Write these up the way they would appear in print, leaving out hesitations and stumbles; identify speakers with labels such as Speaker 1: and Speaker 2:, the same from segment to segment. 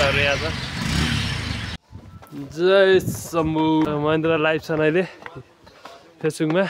Speaker 1: केटाहरू यहाँ छ। जय शम्भु महेन्द्र लाइभ छन् अहिले फेसबुकमा।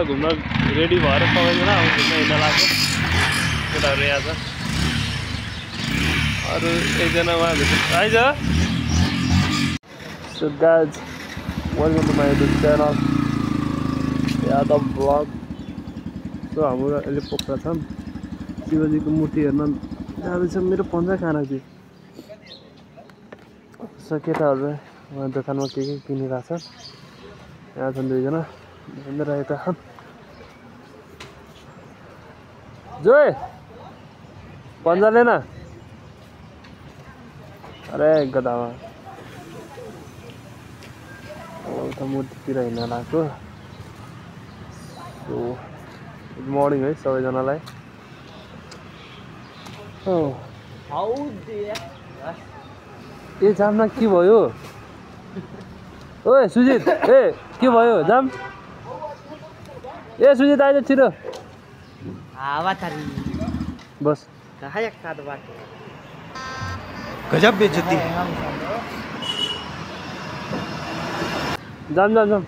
Speaker 1: अब घुम्न रेडी भएर सबैजना अब घुम्न हिँड्न लाग्छ। केटाहरू यहाँ छ। अरू एकजना उहाँ भेट्छ आइज। So guys welcome to my YouTube channel Yadav blog. So हाम्रो अहिले पोखरा छन्। शिवजीको मूर्ति हेर्न जाँदैछ। मेरो पन्जा खानाजी सो केटाहरू उहाँ दोकानमा के किनिरहेछ। यहाँ छन् दुईजना रहेका छन्। जोय पन्जा लेन। अरे गदामा त मूर्तितिर हिँड्न लाग्यो। सो गुड मर्निङ है सबैजनालाई। ए जाममा के भयो? ओए सुजित ए के भयो जाम? ए सुजित आइज छिटो। बस
Speaker 2: गजब बेइज्जती।
Speaker 1: जाम जाम जाम।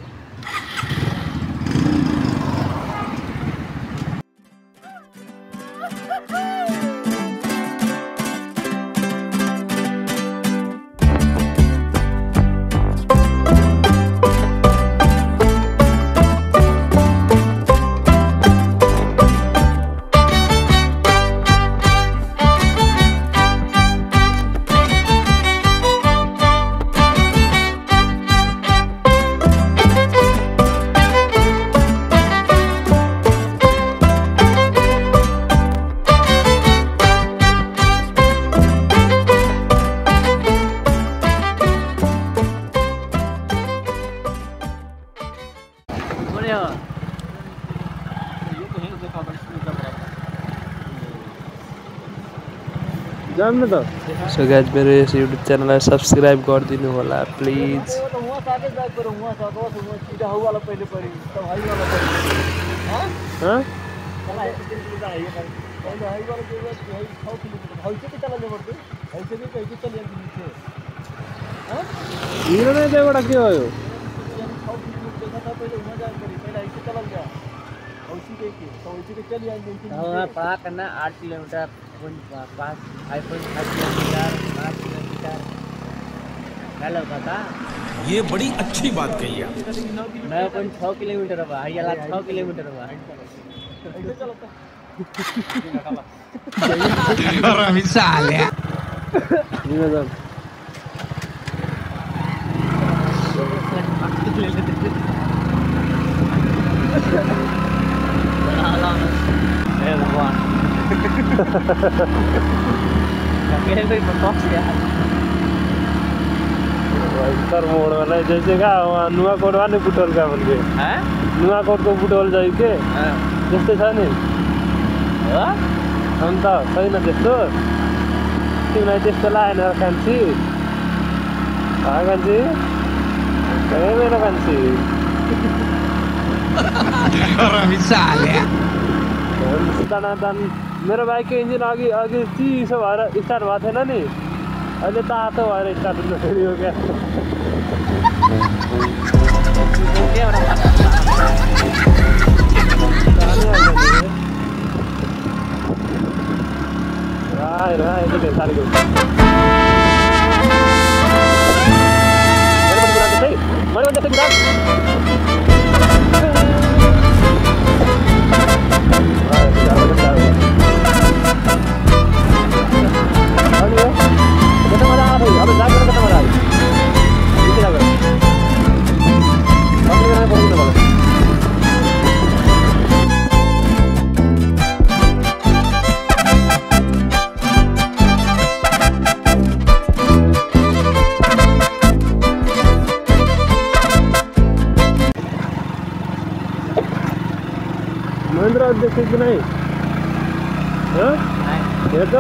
Speaker 1: जान्न त। सो गाइज मेरो यस युट्युब च्यानललाई सब्सक्राइब गरिदिनु होला प्लिज। हिँड्न नै त्यहाँबाट के भयो?
Speaker 3: पढ़ा करना 8 किलोमीटर 5.5 किलोमीटर क्या था।
Speaker 2: ये बड़ी अच्छी बात कही है।
Speaker 3: 9.6 किलोमीटर हुआ। हरियाला 6 किलोमीटर हुआ।
Speaker 1: मोड़ वाला जैसे का नुआकोट वाले बुटोल का बोल के नुआकोट को बुटोल जाइ के जस्तै छ नि अन्त छैन त्यस्तो। तिमीलाई त्यस्तो लागेन कान्छी? कान्छी ए मेरो कान्छी मेरो बाइकको इन्जिन अघि चिसो भएर स्टार्ट भएको थिएन नि। अहिले तातो भएर स्टार्ट हुन फेरि हो क्या। महेन्द्र देखे कि नहीं? हेर त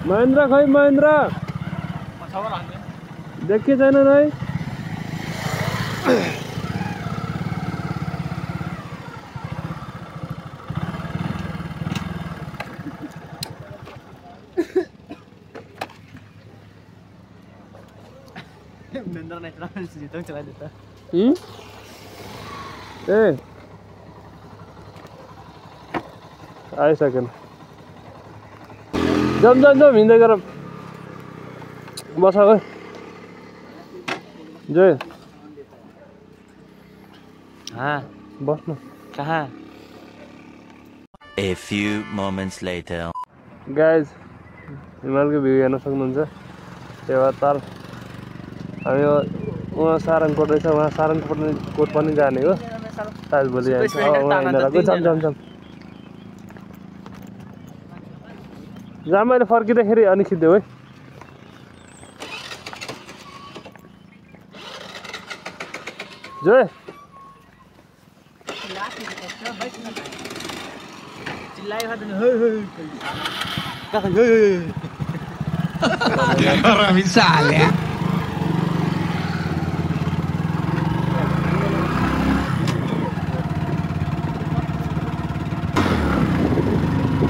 Speaker 1: महेन्द्र खै महेन्द्र देखि छैन नै
Speaker 3: महेन्द्र नहीं चला देता
Speaker 1: ए आइसकेन जम हिँड्दै गर बस हो जय
Speaker 3: हाँ
Speaker 1: बस्नु
Speaker 3: कहाँ
Speaker 4: A few moments later.
Speaker 1: Guys हिमालको भ्यू हेर्न सक्नुहुन्छ टेवाताल हामी उहाँ सारङकोट रहेछ उहाँ सारङकोट पनि जाने हो सायद भोलि जान्छ जम जहाँ मैले फर्किँदाखेरि अनि खिच्देऊ है जोय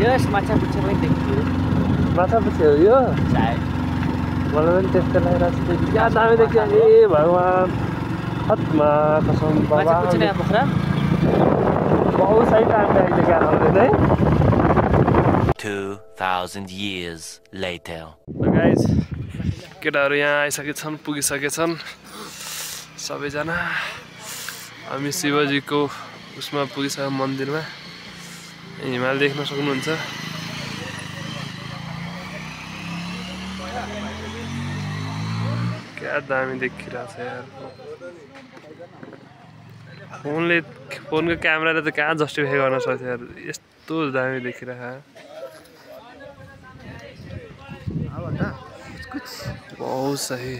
Speaker 3: जस्ट माछा पुच्छा पनि देखियो
Speaker 1: माछा पछि हो यो
Speaker 3: सायद
Speaker 1: मलाई पनि त्यस्तै लागिरहेको छ क्या दामी देखियो ए भगवान् हतमा कसम
Speaker 3: माछा पुच्छा
Speaker 1: बाबा
Speaker 3: यहाँ पोखरा
Speaker 1: बहुत सही टाइम आइदियो क्या आउँदैन है
Speaker 4: 2000 years later.
Speaker 1: गाइज केटाहरू यहाँ आइसकेछन् पुगिसकेछन् सबैजना हामी शिवजीको उसमा पुगिसक्यो मन्दिरमा हिमाल देख्न सक्नुहुन्छ क्या दामी देखिरहेछ यार फोनको क्यामेराले त कहाँ जस्टिफाई गर्न सक्छ यार यस्तो दामी देखिरह बहुत सही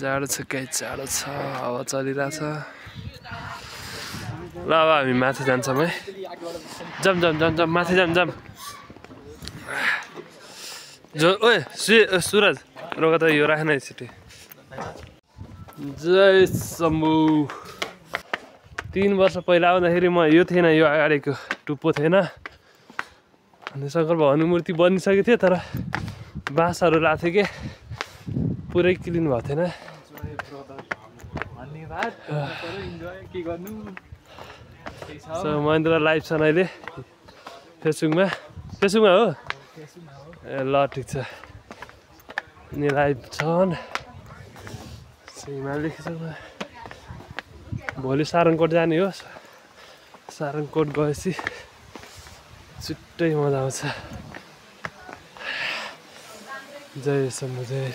Speaker 1: जाडो छ कहीँ जाडो छ हावा चलिरहेछ ल अब हामी माथि जान्छौँ है जम माथि जाम जो ओए सुरज रोग त यो राखेन एकचोटि जय शम्भु 3 वर्ष पहिला आउँदाखेरि म यो थिएन यो अगाडिको टुप्पो थिएन अनि शङ्कर भगवान्को मूर्ति बनिसकेको थियो तर बाँसहरू लाग्थ्यो कि पुरै क्लिन भएको थिएन महेन्द्र लाइभ छन् अहिले फेसबुकमा हो ए ल ठिक छ अनि लाइभ छन् हिमाल देखिसक्नु भोलि सारङकोट जाने हो सारङकोट गएपछि छुट्टै मजा आउँछ जय शम्भु जय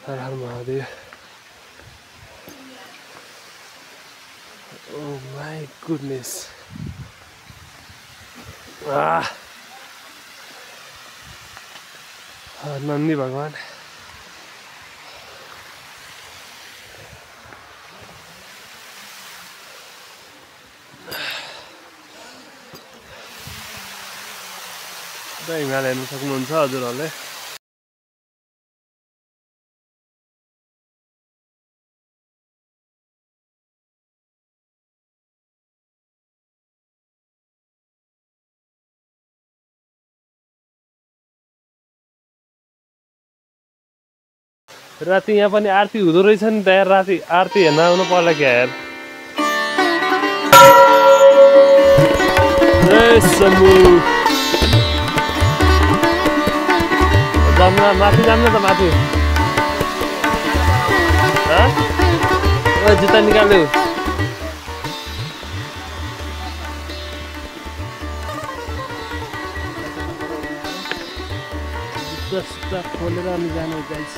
Speaker 1: हर हर Mahadev Oh my goodness. Nandi भगवान हिमाल हेर्न सक्नुहुन्छ हजुरहरूले राति यहाँ पनि आरती हुँदो रहेछ नि त यार राति आरती हेर्न आउनु पर्ला क्या यार जय शम्भु माथि जाम न त माथि जुत्ता निकाल्यो जुत्ता खोलेर हामी जानु गाइस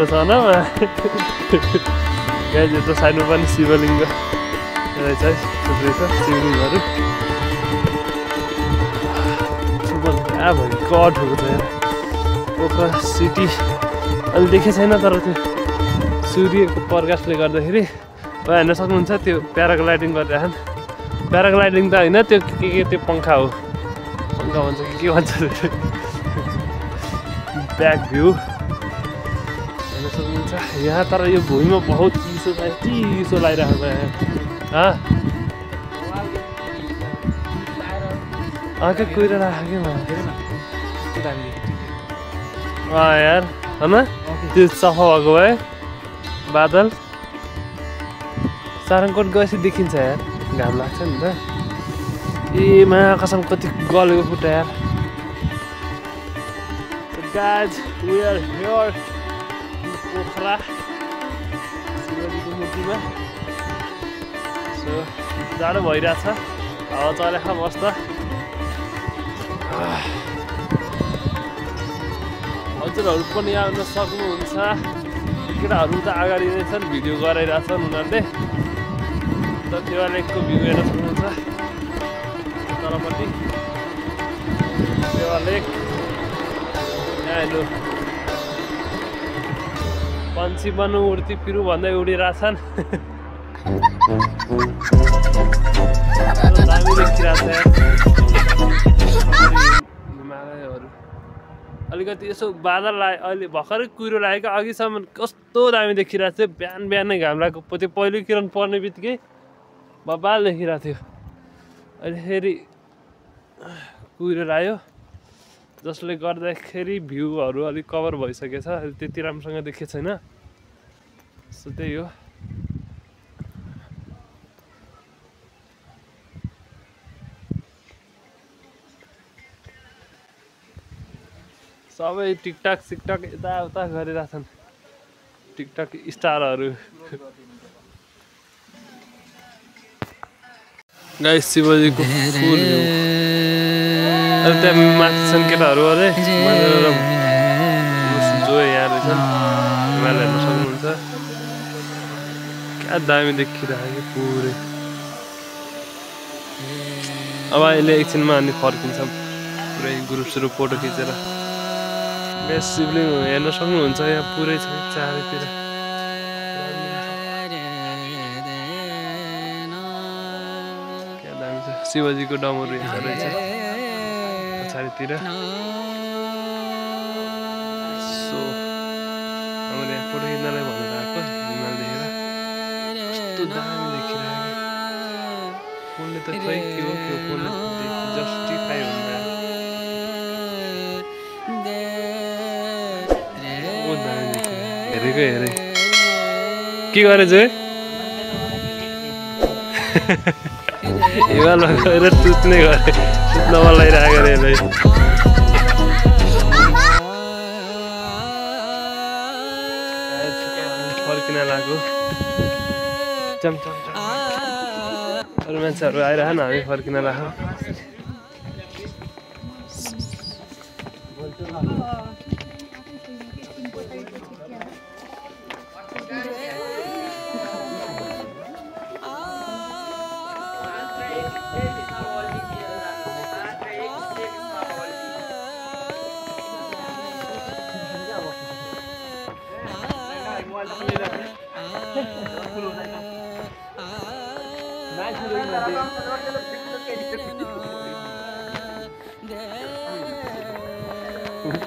Speaker 1: छ न गाइज यता साइडमा पनि शिवलिङ्ग रहेछ है थुप्रै छ शिवलिङ्गहरू गड भएको छ यहाँ पोखरा सिटी अहिले देखेको छैन तर त्यो सूर्यको प्रकाशले गर्दाखेरि हेर्न सक्नुहुन्छ त्यो प्याराग्लाइडिङ गरिरहेको प्याराग्लाइडिङ त होइन त्यो के त्यो पङ्खा हो पङ्खा भन्छ के भन्छ ब्याक भ्यू हेर्न सक्नुहुन्छ यहाँ तर यो भुइँमा बहुत चिसो लागिरहेको छ यहाँ के कुहिरो राख्यो यार होइन त्यो सफा भएको भए बादल सारङकोट गएपछि देखिन्छ यार घाम लाग्छ नि त ए मा कसम कति गलेको खुट्टा यार guys we are here Pokhara शिवजीको मूर्तिमा सो जाडो भइरहेछ हावा चलेको बस्दा हजुरहरू पनि आउन सक्नुहुन्छ केटाहरू त अगाडि नै छन् भिडियो गराइरहेछन् उनीहरूले देवा लेकको भ्यू हेर्न सक्नुहुन्छ तलपट्टि देवा लेक यहाँ हेर्नु पन्छी बन्नु उड्ती फिरु भन्दै उडिरहेछन् दामी देखिरहेछ हिमालयहरू अलिकति यसो बादल लाग्यो अहिले भर्खरै कुहिरो लागेको अघिसम्म कस्तो दामी देखिरहेको थियो बिहान बिहानै घाम लागेको त्यो पहिलो किरण पर्ने बित्तिकै बबाल देखिरहेको थियो अहिले फेरि कुहिरो लाग्यो जसले गर्दाखेरि भ्यूहरू अलिक कभर भइसकेको छ अहिले त्यति राम्रोसँग देखेको छैन सो त्यही हो सबै टिकटक सिकटक यताउता गरिरहेछन् टिकटक स्टारहरू गाइस शिवजीको फुल त्यहाँ माथि छन् केटाहरू अरे जो यहाँ रहेछन् हिमालय हेर्न सक्नुहुन्छ क्या दामी देखिरहेको पुरै अब अहिले एकछिनमा अनि फर्किन्छौँ पुरै ग्रुपहरू फोटो खिचेर शिवलिङ्ग हेर्न सक्नुहुन्छ यहाँ पुरै छ चारैतिर क्या दामी छ शिवजीको डमरू यहाँ रहेछ पछाडितिर सो हामीले यहाँ फोटो खिच्नलाई भनेर आएको हिमाल देखेर कस्तो दामी देखिरहेको फोनले त खै के हो फोनले जस्टिफाई हुँदैन हेरेको हेरे के गरेछ हिमालमा गएर सुत्ने गरे सुत्नमा लगाइरहेको अरे फर्किन लाग्यो अरू मान्छेहरू आइरह न हामी फर्किन लाग्यो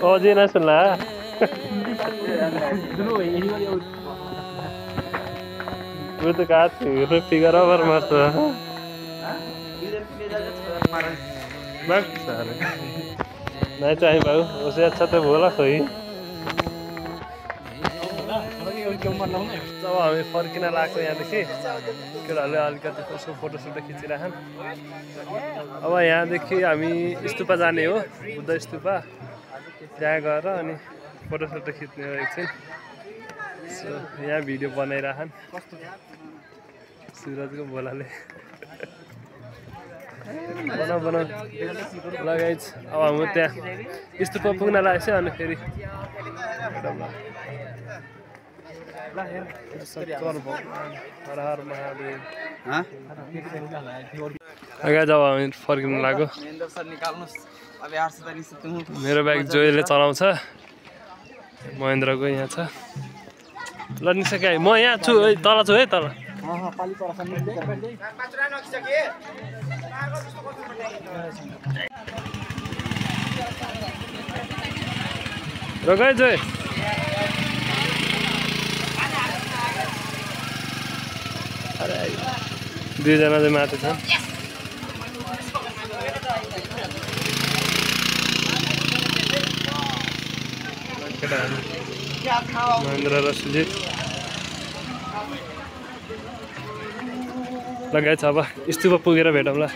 Speaker 1: अझै नसुन्ला तो कहा फिगर ओवर मस्त नहीं चाहिए भाई उसे अच्छा तो बोला कोई जब हामी फर्किन लागेको यहाँदेखि केटाहरूले अलिकति यसो फोटोसोटो खिचिरहेछन् अब यहाँदेखि हामी स्तूपा जाने हो बुद्ध स्तूपा त्यहाँ गएर अनि फोटोसोटो खिच्ने हो एकछिन सो यहाँ भिडियो बनाइरहेछन् सुरजको बोलाले बनाऊ लगाइछ अब हामी त्यहाँ स्तूपा पुग्न लागेको छ अनि फेरि शंकर भगवान हर हर महादेव
Speaker 3: हाँ
Speaker 1: अगाडि जब हामी फर्किनु लाग्यो
Speaker 3: महेन्द्र सर निकाल्नुस् अब यार से तनी तुम
Speaker 1: मेरो बाइक जोइले चलाउँछ महेन्द्रको यहाँ छ ल निसके म यहाँ छु है तल छु है तल
Speaker 3: हाँ पाली पर
Speaker 1: र गए जोइ दुईजना चाहिँ माथि छन् महेन्द्र र सुजित लगाएछ अब स्तुप पुगेर भेटौँला